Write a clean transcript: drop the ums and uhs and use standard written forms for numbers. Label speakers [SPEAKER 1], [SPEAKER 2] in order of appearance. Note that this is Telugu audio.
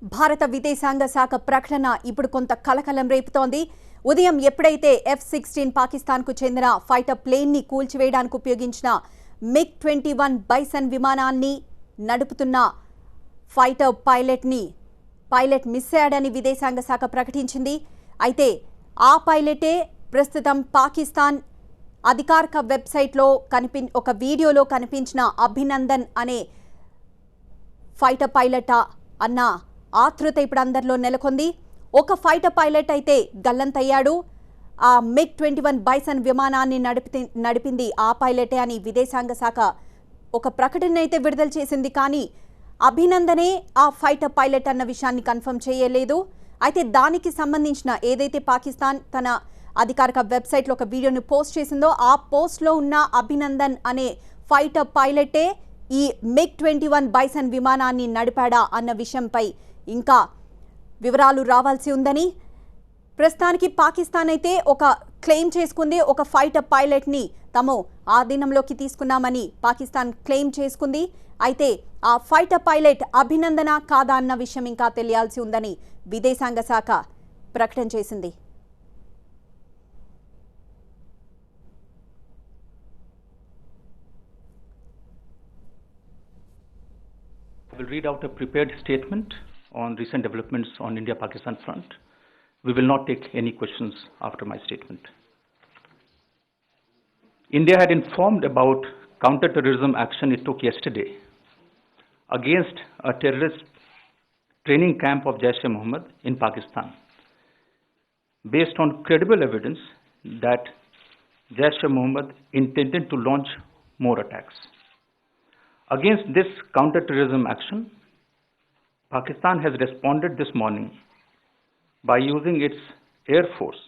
[SPEAKER 1] భారత విదేశాంగ శాఖ ప్రకటన ఇప్పుడు కొంత కలకలం రేపుతోంది. ఉదయం ఎప్పుడైతే F-16 పాకిస్తాన్కు చెందిన ఫైటర్ ప్లేన్ని కూల్చివేయడానికి ఉపయోగించిన MiG-21 బైసన్ విమానాన్ని నడుపుతున్న ఫైటర్ పైలట్ మిస్ అయ్యాడని విదేశాంగ శాఖ ప్రకటించింది. అయితే ఆ పైలటే ప్రస్తుతం పాకిస్తాన్ అధికారిక వెబ్సైట్లో ఒక వీడియోలో కనిపించిన అభినందన్ అనే ఫైటర్ పైలట్ అన్న ఆతృత ఇప్పుడు అందరిలో నెలకొంది. ఒక ఫైటర్ పైలట్ అయితే గల్లంతయ్యాడు. ఆ MiG-21 బైసన్ విమానాన్ని నడిపింది ఆ పైలటే అని విదేశాంగ శాఖ ఒక ప్రకటన అయితే విడుదల చేసింది. కానీ అభినందనే ఆ ఫైటర్ పైలట్ అన్న విషయాన్ని కన్ఫర్మ్ చేయలేదు. అయితే దానికి సంబంధించిన ఏదైతే పాకిస్తాన్ తన అధికారిక వెబ్సైట్లో ఒక వీడియోని పోస్ట్ చేసిందో ఆ పోస్ట్లో ఉన్న అభినందన్ అనే ఫైటర్ పైలటే ఈ MiG-21 బైసన్ విమానాన్ని నడిపాడా అన్న విషయంపై ఇంకా వివరాలు రావాల్సి ఉందని ప్రస్తుతానికి పాకిస్తాన్ అయితే ఒక క్లెయిమ్ చేసుకుంది. ఒక ఫైటర్ పైలట్ని తాము ఆధీనంలోకి తీసుకున్నామని పాకిస్తాన్ క్లెయిమ్ చేసుకుంది. అయితే ఆ ఫైటర్ పైలట్ అభినందన కాదా అన్న విషయం ఇంకా తెలియాల్సి ఉందని విదేశాంగ శాఖ ప్రకటన చేసింది.
[SPEAKER 2] I will read out a prepared statement on recent developments on India-Pakistan front. We will not take any questions after my statement. India had informed about counter-terrorism action it took yesterday against a terrorist training camp of Jaish-e-Mohammed in Pakistan, based on credible evidence that Jaish-e-Mohammed intended to launch more attacks. Against this counter-terrorism action, Pakistan has responded this morning by using its Air Force